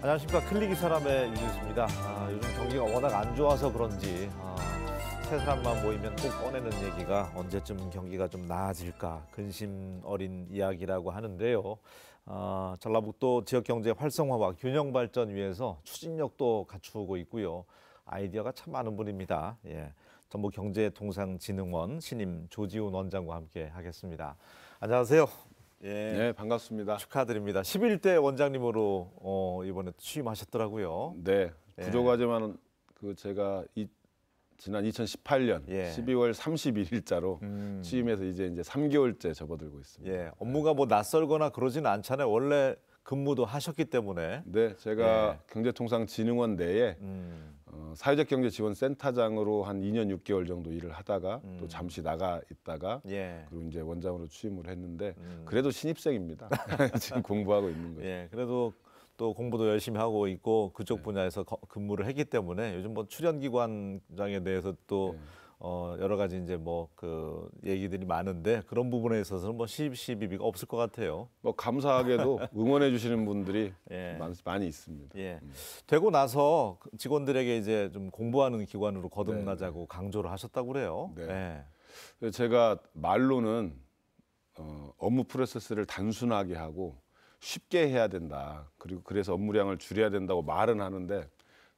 안녕하십니까. 클릭이 사람의 유진수입니다. 요즘 경기가 워낙 안 좋아서 그런지 세 사람만 모이면 꼭 꺼내는 얘기가 언제쯤 경기가 좀 나아질까 근심 어린 이야기라고 하는데요. 전라북도 지역경제 활성화와 균형 발전 위해서 추진력도 갖추고 있고요. 아이디어가 참 많은 분입니다. 전북경제통상진흥원 신임 조지훈 원장과 함께 하겠습니다. 안녕하세요. 네, 반갑습니다. 축하드립니다. 11대 원장님으로 이번에 취임하셨더라고요. 네, 부족하지만 제가 지난 2018년 12월 31일자로 취임해서 이제 3개월째 접어들고 있습니다. 업무가 뭐 낯설거나 그러지는 않잖아요. 원래 근무도 하셨기 때문에. 네, 제가 경제통상진흥원 내에 사회적 경제 지원 센터장으로 한 2년 6개월 정도 일을 하다가 또 잠시 나가 있다가 그리고 이제 원장으로 취임을 했는데 그래도 신입생입니다. 지금 공부하고 있는 거죠. 그래도 또 공부도 열심히 하고 있고 그쪽 분야에서 근무를 했기 때문에 요즘 뭐 출연기관장에 대해서 또 여러 가지 이제 뭐 그 얘기들이 많은데 그런 부분에 있어서는 뭐 시비가 없을 것 같아요. 뭐 감사하게도 응원해 주시는 분들이 많이 있습니다. 되고 나서 직원들에게 이제 좀 공부하는 기관으로 거듭나자고 강조를 하셨다고 그래요. 제가 말로는 업무 프로세스를 단순하게 하고 쉽게 해야 된다. 그리고 그래서 업무량을 줄여야 된다고 말은 하는데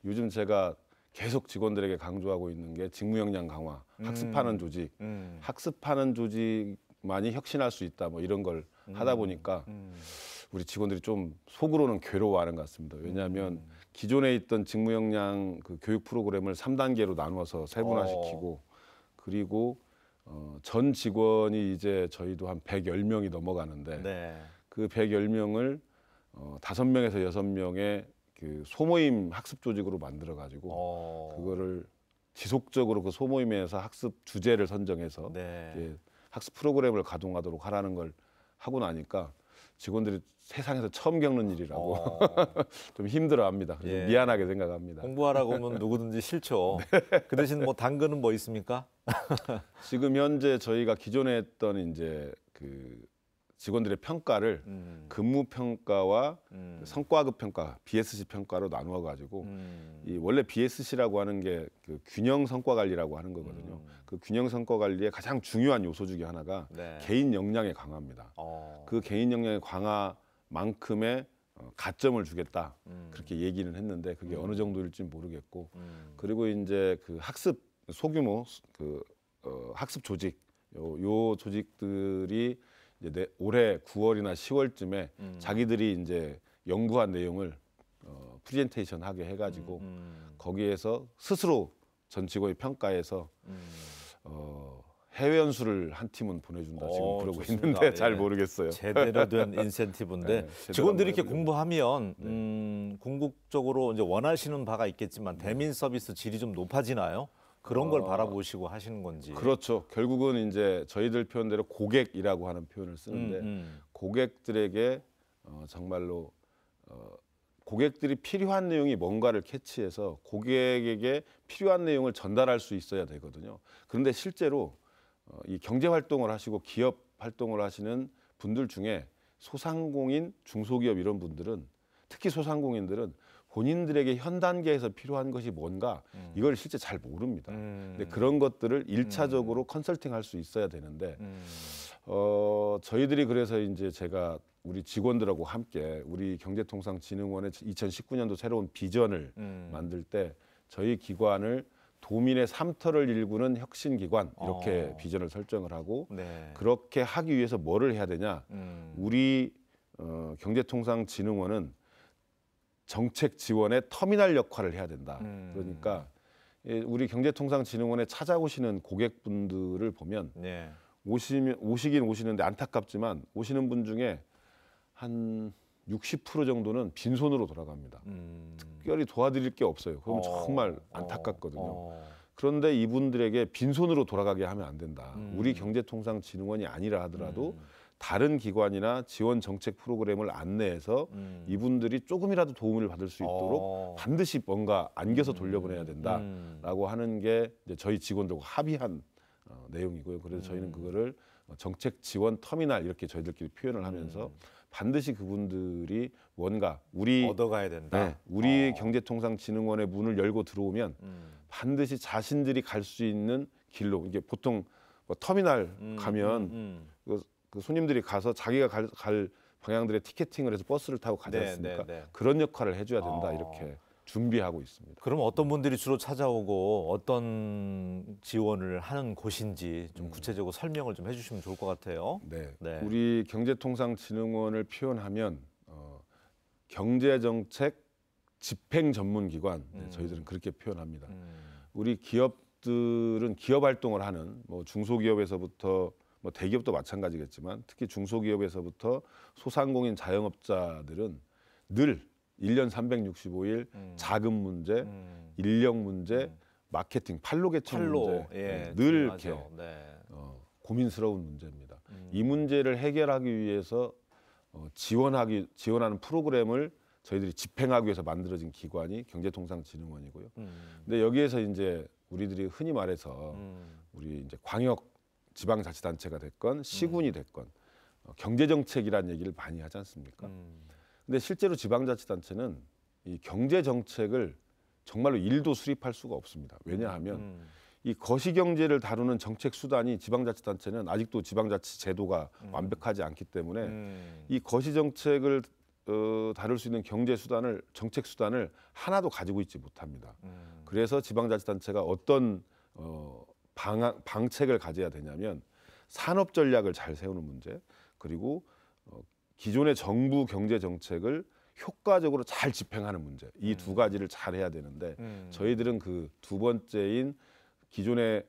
요즘 제가 계속 직원들에게 강조하고 있는 게 직무 역량 강화, 학습하는 조직, 학습하는 조직만이 혁신할 수 있다. 뭐 이런 걸 하다 보니까 우리 직원들이 좀 속으로는 괴로워하는 것 같습니다. 왜냐하면 기존에 있던 직무 역량 그 교육 프로그램을 3단계로 나누어서 세분화시키고 그리고 전 직원이 이제 저희도 한 110명이 넘어가는데 그 110명을 5명에서 6명의 그 소모임 학습 조직으로 만들어 가지고 그거를 지속적으로 그 소모임에서 학습 주제를 선정해서 학습 프로그램을 가동하도록 하라는 걸 하고 나니까 직원들이 세상에서 처음 겪는 일이라고 좀 힘들어합니다. 미안하게 생각합니다. 공부하라고 하면 누구든지 싫죠. 그 대신 뭐 당근은 뭐 있습니까? 지금 현재 저희가 기존에 했던 이제 그 직원들의 평가를 근무 평가와 성과급 평가, BSC 평가로 나누어 가지고 이 원래 BSC라고 하는 게 그 균형 성과 관리라고 하는 거거든요. 그 균형 성과 관리의 가장 중요한 요소 중에 하나가 개인 역량의 강화입니다. 그 개인 역량의 강화만큼의 가점을 주겠다. 그렇게 얘기는 했는데 그게 어느 정도일지 모르겠고 그리고 이제 그 학습 소규모 그 학습 조직 요 조직들이 이제 올해 9월이나 10월쯤에 자기들이 이제 연구한 내용을 프레젠테이션 하게 해가지고 거기에서 스스로 전 직원이 평가해서 해외 연수를 한 팀은 보내준다 지금 그러고 있는데 잘 모르겠어요. 제대로 된 인센티브인데 직원들이 이렇게 공부하면 궁극적으로 이제 원하시는 바가 있겠지만 대민 서비스 질이 좀 높아지나요? 그런 걸 바라보시고 하시는 건지. 그렇죠. 결국은 이제 저희들 표현대로 고객이라고 하는 표현을 쓰는데 고객들에게 정말로 고객들이 필요한 내용이 뭔가를 캐치해서 고객에게 필요한 내용을 전달할 수 있어야 되거든요. 그런데 실제로 이 경제 활동을 하시고 기업 활동을 하시는 분들 중에 소상공인, 중소기업 이런 분들은 특히 소상공인들은 본인들에게 현 단계에서 필요한 것이 뭔가 이걸 실제 잘 모릅니다. 근데 그런 것들을 1차적으로 컨설팅할 수 있어야 되는데 저희들이 그래서 이제 제가 우리 직원들하고 함께 우리 경제통상진흥원의 2019년도 새로운 비전을 만들 때 저희 기관을 도민의 삶터를 일구는 혁신기관 이렇게 비전을 설정을 하고 그렇게 하기 위해서 뭐를 해야 되냐. 우리 경제통상진흥원은 정책 지원의 터미널 역할을 해야 된다. 그러니까 우리 경제통상진흥원에 찾아오시는 고객분들을 보면 오시긴 오시는데 안타깝지만 오시는 분 중에 한 60% 정도는 빈손으로 돌아갑니다. 특별히 도와드릴 게 없어요. 그럼 정말 안타깝거든요. 그런데 이분들에게 빈손으로 돌아가게 하면 안 된다. 우리 경제통상진흥원이 아니라 하더라도 다른 기관이나 지원 정책 프로그램을 안내해서 이분들이 조금이라도 도움을 받을 수 있도록 반드시 뭔가 안겨서 돌려보내야 된다라고 하는 게 이제 저희 직원들과 합의한 내용이고요. 그래서 저희는 그거를 정책 지원 터미널 이렇게 저희들끼리 표현을 하면서 반드시 그분들이 뭔가 우리 얻어가야 된다. 네, 우리 경제통상진흥원의 문을 열고 들어오면 반드시 자신들이 갈 수 있는 길로 이게 보통 뭐 터미널 가면 그 손님들이 가서 자기가 갈 방향들의 티켓팅을 해서 버스를 타고 가지 네, 않습니까? 네, 네. 그런 역할을 해줘야 된다 이렇게 준비하고 있습니다. 그럼 어떤 분들이 주로 찾아오고 어떤 지원을 하는 곳인지 좀 구체적으로 설명을 좀 해주시면 좋을 것 같아요. 네, 네. 우리 경제통상진흥원을 표현하면 경제정책 집행전문기관 저희들은 그렇게 표현합니다. 우리 기업들은 기업 활동을 하는 뭐 중소기업에서부터 뭐 대기업도 마찬가지겠지만 특히 중소기업에서부터 소상공인 자영업자들은 늘 1년 365일 자금 문제, 인력 문제, 마케팅, 판로 개척 문제 늘 이렇게 고민스러운 문제입니다. 이 문제를 해결하기 위해서 지원하는 프로그램을 저희들이 집행하기 위해서 만들어진 기관이 경제통상진흥원이고요. 근데 여기에서 이제 우리들이 흔히 말해서 우리 이제 광역 지방자치단체가 됐건 시군이 됐건 경제정책이라는 얘기를 많이 하지 않습니까? 근데 실제로 지방자치단체는 이 경제정책을 정말로 일도 수립할 수가 없습니다. 왜냐하면 이 거시경제를 다루는 정책 수단이 지방자치단체는 아직도 지방자치 제도가 완벽하지 않기 때문에 이 거시정책을 다룰 수 있는 정책 수단을 하나도 가지고 있지 못합니다. 그래서 지방자치단체가 어떤 방책을 가져야 되냐면 산업 전략을 잘 세우는 문제, 그리고 기존의 정부 경제 정책을 효과적으로 잘 집행하는 문제, 이 두 가지를 잘 해야 되는데 저희들은 그 두 번째인 기존의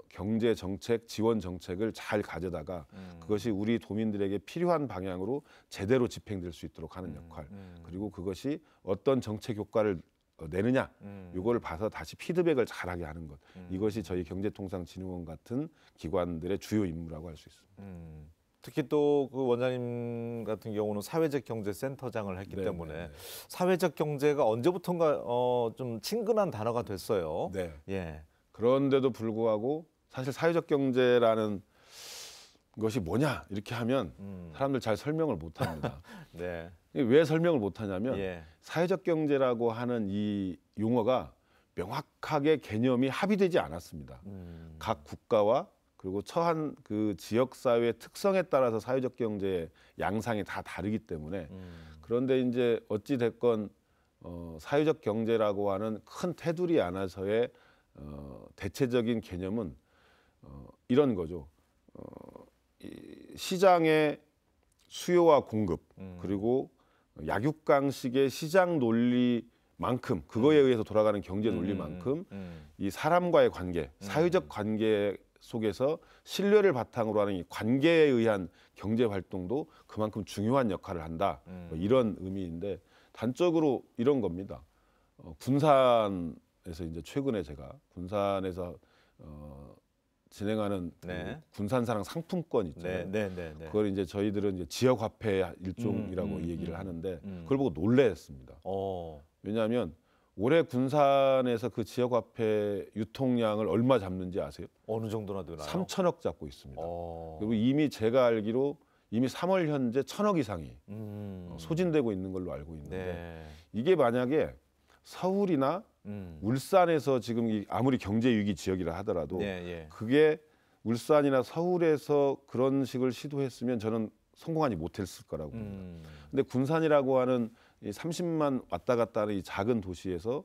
경제 정책, 지원 정책을 잘 가져다가 그것이 우리 도민들에게 필요한 방향으로 제대로 집행될 수 있도록 하는 역할, 그리고 그것이 어떤 정책 효과를 내느냐, 이걸 봐서 다시 피드백을 잘하게 하는 것, 이것이 저희 경제통상진흥원 같은 기관들의 주요 임무라고 할 수 있습니다. 특히 또 그 원장님 같은 경우는 사회적 경제 센터장을 했기 때문에 사회적 경제가 언제부턴가 좀 친근한 단어가 됐어요. 네. 예. 그런데도 불구하고 사실 사회적 경제라는 것이 뭐냐 이렇게 하면 사람들 잘 설명을 못 합니다. 네. 왜 설명을 못 하냐면 예. 사회적 경제라고 하는 이 용어가 명확하게 개념이 합의되지 않았습니다. 각 국가와 그리고 처한 그 지역 사회의 특성에 따라서 사회적 경제의 양상이 다 다르기 때문에 그런데 이제 어찌 됐건 사회적 경제라고 하는 큰 테두리 안에서의 대체적인 개념은 이런 거죠. 이 시장의 수요와 공급 그리고 약육강식의 시장 논리만큼 그거에 의해서 돌아가는 경제 논리만큼 이 사람과의 관계, 사회적 관계 속에서 신뢰를 바탕으로 하는 이 관계에 의한 경제 활동도 그만큼 중요한 역할을 한다. 뭐 이런 의미인데 단적으로 이런 겁니다. 군산에서 이제 최근에 제가 군산에서 진행하는 그 군산사랑 상품권 있잖아요. 그걸 이제 저희들은 이제 지역 화폐 일종이라고 얘기를 하는데 그걸 보고 놀랬습니다. 왜냐하면 올해 군산에서 그 지역 화폐 유통량을 얼마 잡는지 아세요? 어느 정도나 되나요? 3천억 잡고 있습니다. 그리고 이미 제가 알기로 이미 3월 현재 1,000억 이상이 소진되고 있는 걸로 알고 있는데 이게 만약에 서울이나 울산에서 지금 아무리 경제 위기 지역이라 하더라도 그게 울산이나 서울에서 그런 식을 시도했으면 저는 성공하지 못했을 거라고 봅니다. 근데 군산이라고 하는 이 30만 왔다 갔다 하는 이 작은 도시에서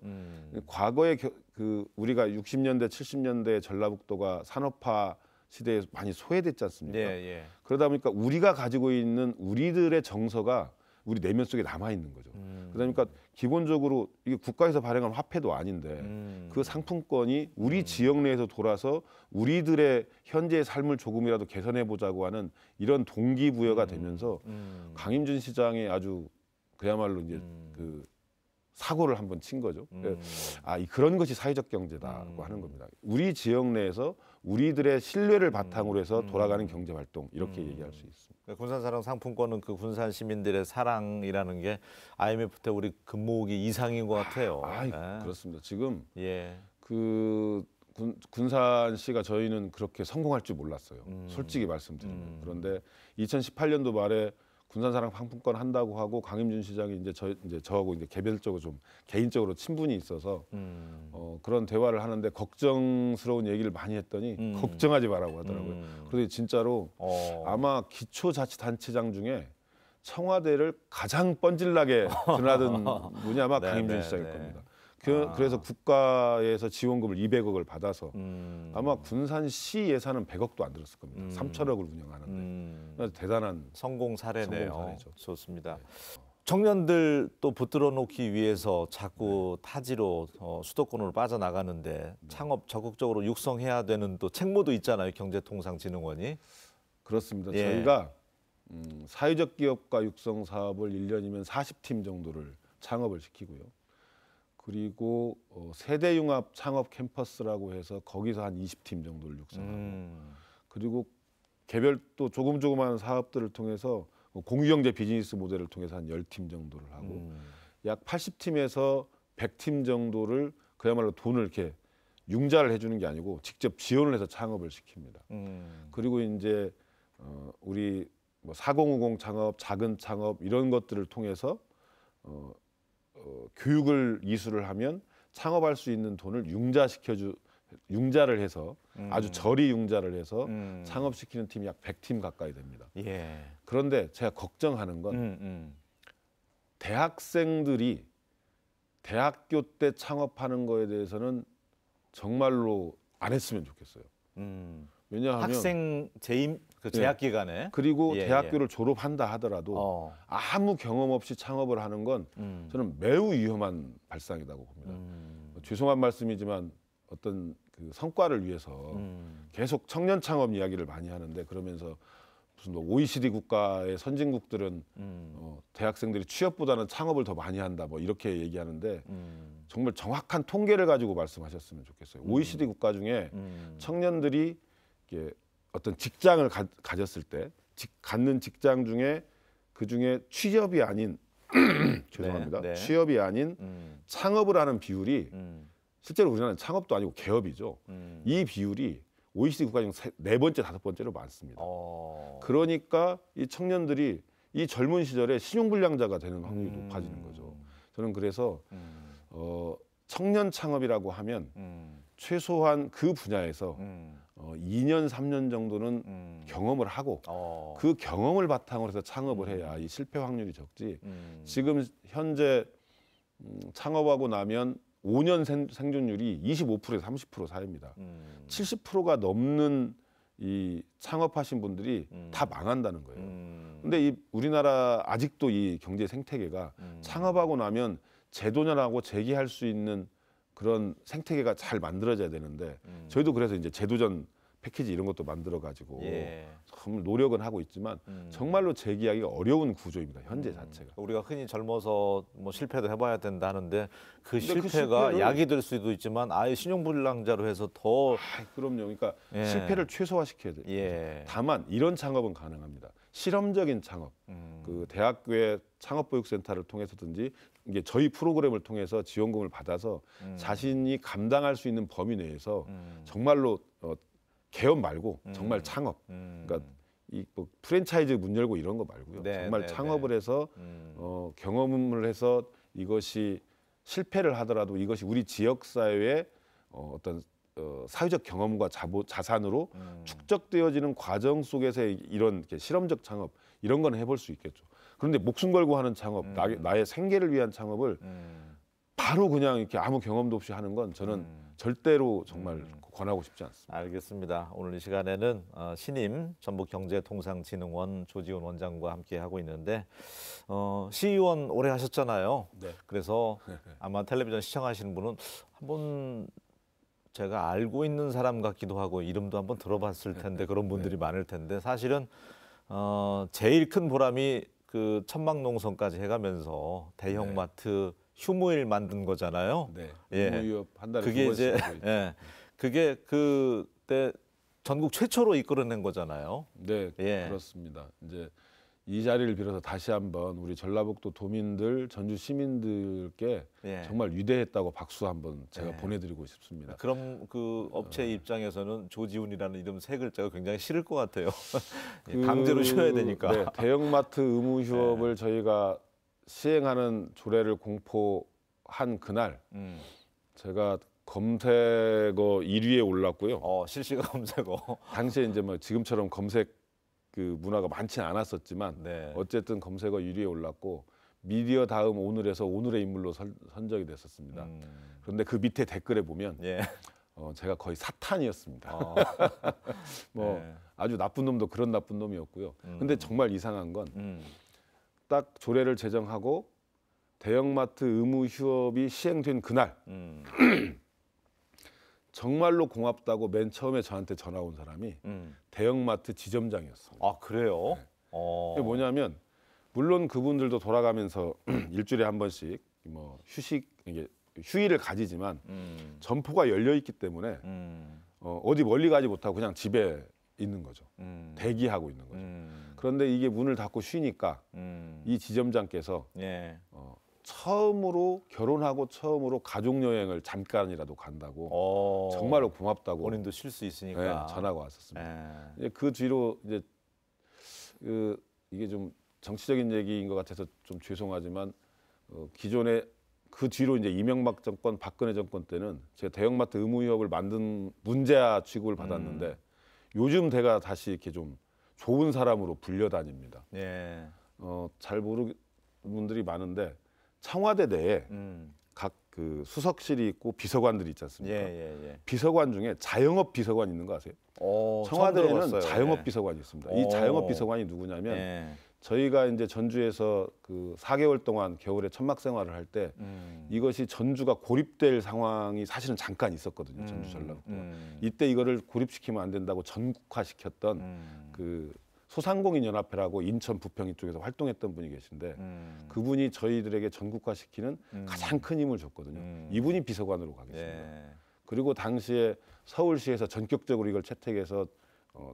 과거에 그 우리가 60년대, 70년대 전라북도가 산업화 시대에 많이 소외됐지 않습니까? 그러다 보니까 우리가 가지고 있는 우리들의 정서가 우리 내면 속에 남아 있는 거죠. 그러니까 기본적으로 이게 국가에서 발행한 화폐도 아닌데 그 상품권이 우리 지역 내에서 돌아서 우리들의 현재의 삶을 조금이라도 개선해 보자고 하는 이런 동기부여가 되면서 강임준 시장이 아주 그야말로 이제 그 사고를 한번 친 거죠. 그런 것이 사회적 경제다고 하는 겁니다. 우리 지역 내에서 우리들의 신뢰를 바탕으로 해서 돌아가는 경제 활동 이렇게 얘기할 수 있습니다. 군산사랑 상품권은 그 군산 시민들의 사랑이라는 게 IMF 때 우리 근무기 이상인 것 같아요. 그렇습니다. 지금 그 군산시가 저희는 그렇게 성공할 줄 몰랐어요. 솔직히 말씀드리면. 그런데 2018년도 말에 군산사랑 상품권 한다고 하고 강임준 시장이 이제 저하고 이제 개별적으로 좀 개인적으로 친분이 있어서 그런 대화를 하는데 걱정스러운 얘기를 많이 했더니 걱정하지 말라고 하더라고요. 그런데 진짜로 아마 기초자치단체장 중에 청와대를 가장 뻔질나게 드나든 분이 아마 네, 강임준 네, 시장일 네. 겁니다. 그래서 국가에서 지원금을 200억을 받아서 아마 군산시 예산은 100억도 안 들었을 겁니다. 3천억을 운영하는데 그래서 대단한 성공 사례네요. 성공 사례죠. 좋습니다. 청년들 또 붙들어 놓기 위해서 자꾸 타지로 수도권으로 빠져나가는데 창업 적극적으로 육성해야 되는 또 책무도 있잖아요. 경제통상진흥원이. 그렇습니다. 예. 저희가 사회적 기업가 육성 사업을 1년이면 40팀 정도를 창업을 시키고요. 그리고 세대융합 창업 캠퍼스라고 해서 거기서 한 20팀 정도를 육성하고 그리고 개별 또 조그마한 사업들을 통해서 공유경제 비즈니스 모델을 통해서 한 10팀 정도를 하고 약 80팀에서 100팀 정도를 그야말로 돈을 이렇게 융자를 해주는 게 아니고 직접 지원을 해서 창업을 시킵니다. 그리고 이제 우리 뭐 4050 창업, 작은 창업 이런 것들을 통해서 교육을 이수를 하면 창업할 수 있는 돈을 융자를 해서 아주 저리 융자를 해서 창업시키는 팀이 약 100팀 가까이 됩니다. 예. 그런데 제가 걱정하는 건 대학생들이 대학교 때 창업하는 거에 대해서는 정말로 안 했으면 좋겠어요. 왜냐하면 학생 재임 그 재학 기간에 그리고 예, 대학교를 졸업한다 하더라도 아무 경험 없이 창업을 하는 건 저는 매우 위험한 발상이라고 봅니다. 죄송한 말씀이지만 어떤 그 성과를 위해서 계속 청년 창업 이야기를 많이 하는데 그러면서 무슨 뭐 OECD 국가의 선진국들은 대학생들이 취업보다는 창업을 더 많이 한다 뭐 이렇게 얘기하는데 정말 정확한 통계를 가지고 말씀하셨으면 좋겠어요. OECD 국가 중에 청년들이 이게 어떤 직장을 가졌을 때 갖는 직장 중에 그 중에 취업이 아닌 죄송합니다. 네. 취업이 아닌 창업을 하는 비율이 실제로 우리나라는 창업도 아니고 개업이죠. 이 비율이 OECD 국가 중 네 번째, 다섯 번째로 많습니다. 그러니까 이 청년들이 이 젊은 시절에 신용불량자가 되는 확률이 높아지는 거죠. 저는 그래서 청년 창업이라고 하면 최소한 그 분야에서 2년, 3년 정도는 경험을 하고 그 경험을 바탕으로 해서 창업을 해야 이 실패 확률이 적지. 지금 현재 창업하고 나면 5년 생존율이 25%에서 30% 사이입니다. 70%가 넘는 이 창업하신 분들이 다 망한다는 거예요. 근데 이 우리나라 아직도 이 경제 생태계가 창업하고 나면 재도전하고 재기할 수 있는 그런 생태계가 잘 만들어져야 되는데 저희도 그래서 이제 재도전 패키지 이런 것도 만들어 가지고 정말 노력은 하고 있지만 정말로 재기하기가 어려운 구조입니다. 현재 자체가. 우리가 흔히 젊어서 뭐 실패도 해봐야 된다 하는데 그 근데 그 실패가 실패를- 약이 될 수도 있지만 아예 신용불량자로 해서 더 그럼요. 그러니까 예. 실패를 최소화시켜야 돼요. 예. 다만 이런 창업은 가능합니다. 실험적인 창업, 그 대학교의 창업보육센터를 통해서든지 이게 저희 프로그램을 통해서 지원금을 받아서 자신이 감당할 수 있는 범위 내에서 정말로 개업 말고 정말 창업, 그러니까 이 뭐 프랜차이즈 문 열고 이런 거 말고요. 네, 정말 네, 창업을 해서 경험을 해서 이것이 실패를 하더라도 이것이 우리 지역 사회의 어떤 사회적 경험과 자산으로 축적되어지는 과정 속에서 이런 이렇게 실험적 창업 이런 건 해볼 수 있겠죠. 그런데 목숨 걸고 하는 창업, 나의 생계를 위한 창업을 바로 그냥 이렇게 아무 경험도 없이 하는 건 저는 절대로 정말 권하고 싶지 않습니다. 알겠습니다. 오늘 이 시간에는 신임 전북경제통상진흥원 조지훈 원장과 함께 하고 있는데 시의원 오래 하셨잖아요. 네. 그래서 아마 텔레비전 시청하시는 분은 한번 제가 알고 있는 사람 같기도 하고 이름도 한번 들어봤을 텐데 그런 분들이 많을 텐데 사실은 제일 큰 보람이 그 천막농성까지 해가면서 대형마트 휴무일 만든 거잖아요. 네. 예. 유무위업 한 달에 그게 두 이제 번씩 하고 있죠. 예, 그게 그때 전국 최초로 이끌어낸 거잖아요. 네, 예. 그렇습니다. 이제 이 자리를 빌어서 다시 한번 우리 전라북도 도민들, 전주 시민들께 예. 정말 위대했다고 박수 한번 제가 예. 보내드리고 싶습니다. 그럼 그 업체 입장에서는 조지훈이라는 이름 세 글자가 굉장히 싫을 것 같아요. 예, 강제로 쉬어야 되니까. 네, 대형마트 의무 휴업을 저희가 시행하는 조례를 공포한 그날 제가 검색어 1위에 올랐고요. 실시간 검색어. 당시에 이제 뭐 지금처럼 검색 그 문화가 많지는 않았었지만 네. 어쨌든 검색어 1위에 올랐고 미디어 다음 오늘에서 오늘의 인물로 선정이 됐었습니다. 그런데 그 밑에 댓글에 보면 예. 제가 거의 사탄이었습니다. 뭐 네. 아주 나쁜 놈도 그런 나쁜 놈이었고요. 근데 정말 이상한 건 딱 조례를 제정하고 대형마트 의무 휴업이 시행된 그날 정말로 고맙다고 맨 처음에 저한테 전화 온 사람이 대형마트 지점장이었어요. 아, 그래요? 그게 뭐냐면 물론 그분들도 돌아가면서 일주일에 한 번씩 뭐 이게 휴일을 가지지만 점포가 열려 있기 때문에 어디 멀리 가지 못하고 그냥 집에 있는 거죠. 대기하고 있는 거죠. 그런데 이게 문을 닫고 쉬니까 이 지점장께서 예. 처음으로 결혼하고 처음으로 가족 여행을 잠깐이라도 간다고 정말로 고맙다고 본인도 쉴 수 있으니까 네, 전화가 왔었습니다. 예. 이제 그 뒤로 이제 이게 좀 정치적인 얘기인 것 같아서 좀 죄송하지만 기존에 그 뒤로 이제 이명박 정권, 박근혜 정권 때는 제가 대형마트 의무 휴업을 만든 문제아 취급을 받았는데 요즘 제가 다시 이렇게 좀 좋은 사람으로 불려다닙니다. 예. 잘 모르는 분들이 많은데 청와대 내에 각 그 수석실이 있고 비서관들이 있지 않습니까? 예. 비서관 중에 자영업 비서관 있는 거 아세요? 처음 청와대에는 들어봤어요. 자영업 예. 비서관이 있습니다. 이 자영업 비서관이 누구냐면 예. 저희가 이제 전주에서 그 4개월 동안 겨울에 천막 생활을 할 때 이것이 전주가 고립될 상황이 사실은 잠깐 있었거든요. 전주 전라북도. 이때 이거를 고립시키면 안 된다고 전국화시켰던 그 소상공인 연합회라고 인천 부평 이쪽에서 활동했던 분이 계신데 그분이 저희들에게 전국화시키는 가장 큰 힘을 줬거든요. 이분이 비서관으로 가겠습니다. 예. 그리고 당시에 서울시에서 전격적으로 이걸 채택해서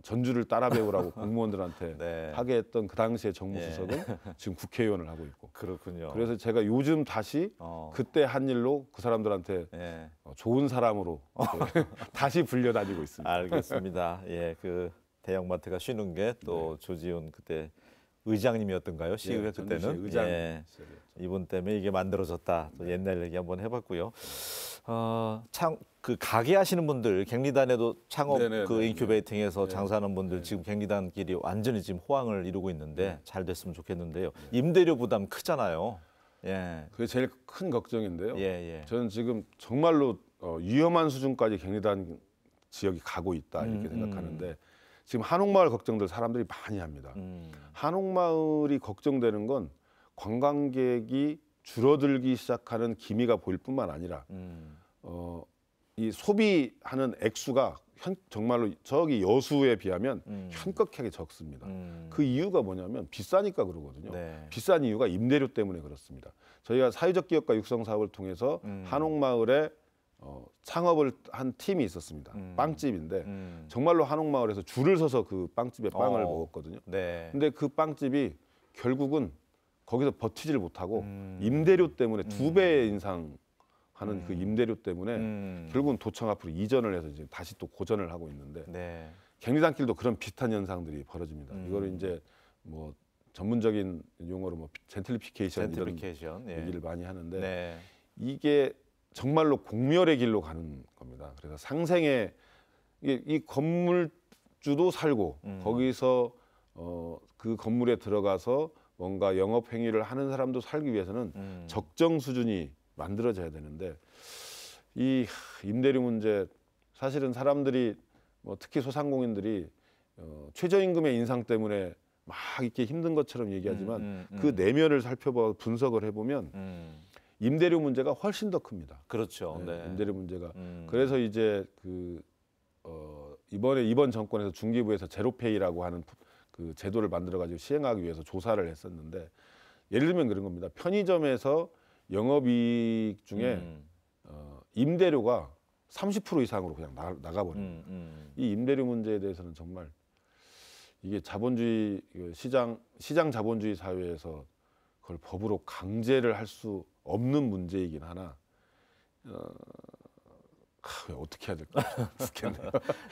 전주를 따라 배우라고 공무원들한테 네. 하게 했던 그 당시의 정무수석은 지금 국회의원을 하고 있고. 그렇군요. 그래서 제가 요즘 다시 그때 한 일로 그 사람들한테 예. 좋은 사람으로 다시 불려다니고 있습니다. 알겠습니다. 예, 그 대형마트가 쉬는 게 또 조지훈 그때 의장님이었던가요? 시의회 예, 전주시 그때는. 의장 예. 시절이었죠. 이분 때문에 이게 만들어졌다. 또 옛날 얘기 한번 해봤고요. 그 가게 하시는 분들 갱리단에도 창업 네네네. 그 인큐베이팅에서 장사하는 분들 지금 갱리단끼리 완전히 지금 호황을 이루고 있는데 잘 됐으면 좋겠는데요. 임대료 부담 크잖아요. 예. 그게 제일 큰 걱정인데요. 예. 저는 지금 정말로 위험한 수준까지 갱리단 지역이 가고 있다 이렇게 생각하는데 지금 한옥마을 걱정들 사람들이 많이 합니다. 한옥마을이 걱정되는 건 관광객이 줄어들기 시작하는 기미가 보일 뿐만 아니라 이 소비하는 액수가 정말로 저기 여수에 비하면 현격하게 적습니다. 그 이유가 뭐냐면 비싸니까 그러거든요. 네. 비싼 이유가 임대료 때문에 그렇습니다. 저희가 사회적 기업가 육성 사업을 통해서 한옥마을에 창업을 한 팀이 있었습니다. 빵집인데 정말로 한옥마을에서 줄을 서서 그 빵집에 빵을 먹었거든요. 네. 근데 그 빵집이 결국은 거기서 버티지를 못하고 임대료 때문에 2배 인상하는 그 임대료 때문에 결국은 도청 앞으로 이전을 해서 이제 다시 또 고전을 하고 있는데 네. 갱리단길도 그런 비슷한 현상들이 벌어집니다. 이거를 이제 뭐 전문적인 용어로 뭐 젠틀리피케이션 이런 예. 얘기를 많이 하는데 네. 이게 정말로 공멸의 길로 가는 겁니다. 그래서 상생의 이 건물주도 살고 거기서 그 건물에 들어가서 뭔가 영업 행위를 하는 사람도 살기 위해서는 적정 수준이 만들어져야 되는데 이 임대료 문제 사실은 사람들이 뭐 특히 소상공인들이 최저임금의 인상 때문에 막 이렇게 힘든 것처럼 얘기하지만 그 내면을 살펴봐 분석을 해보면 임대료 문제가 훨씬 더 큽니다. 그렇죠. 네. 임대료 문제가 그래서 이제 이번 정권에서 중기부에서 제로페이라고 하는 그 제도를 만들어 가지고 시행하기 위해서 조사를 했었는데 예를 들면 그런 겁니다. 편의점에서 영업이익 중에 임대료가 30% 이상으로 그냥 나가버립니다. 이 임대료 문제에 대해서는 정말 이게 자본주의 시장 자본주의 사회에서 그걸 법으로 강제를 할 수 없는 문제이긴 하나 어떻게 해야 될까 모르겠네요.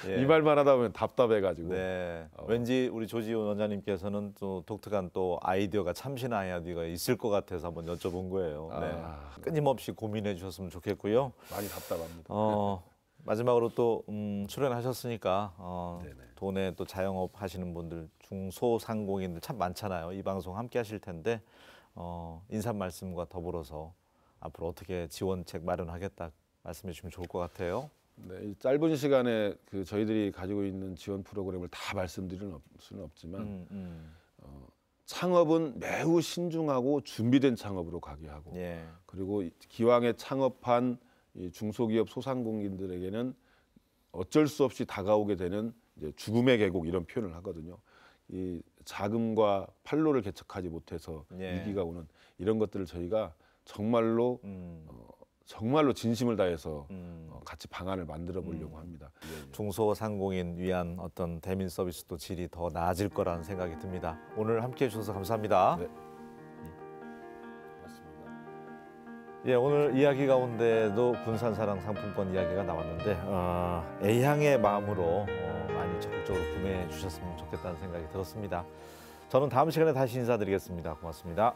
예. 이 말만 하다 보면 답답해가지고. 네. 왠지 우리 조지훈 원장님께서는 또 독특한 또 아이디어가 참신 아이디어가 있을 것 같아서 한번 여쭤본 거예요. 네. 끊임없이 고민해 주셨으면 좋겠고요. 많이 답답합니다. 마지막으로 또 출연하셨으니까 네네. 도내 또 자영업 하시는 분들 중소상공인들 참 많잖아요. 이 방송 함께 하실 텐데 인사 말씀과 더불어서 앞으로 어떻게 지원책 마련하겠다 말씀해 주시면 좋을 것 같아요. 네, 이 짧은 시간에 그 저희들이 가지고 있는 지원 프로그램을 다 말씀드릴 수는 없지만 창업은 매우 신중하고 준비된 창업으로 가게 하고 예. 그리고 기왕에 창업한 이 중소기업 소상공인들에게는 어쩔 수 없이 다가오게 되는 이제 죽음의 계곡 이런 표현을 하거든요. 이 자금과 판로를 개척하지 못해서 예. 위기가 오는 이런 것들을 저희가 정말로 정말로 진심을 다해서 같이 방안을 만들어 보려고 합니다. 중소상공인 위한 어떤 대민 서비스도 질이 더 나아질 거라는 생각이 듭니다. 오늘 함께해 주셔서 감사합니다. 네. 맞습니다. 예, 오늘 이야기 가운데도 군산사랑 상품권 이야기가 나왔는데 애향의 마음으로 많이 적극적으로 구매해 주셨으면 좋겠다는 생각이 들었습니다. 저는 다음 시간에 다시 인사드리겠습니다. 고맙습니다.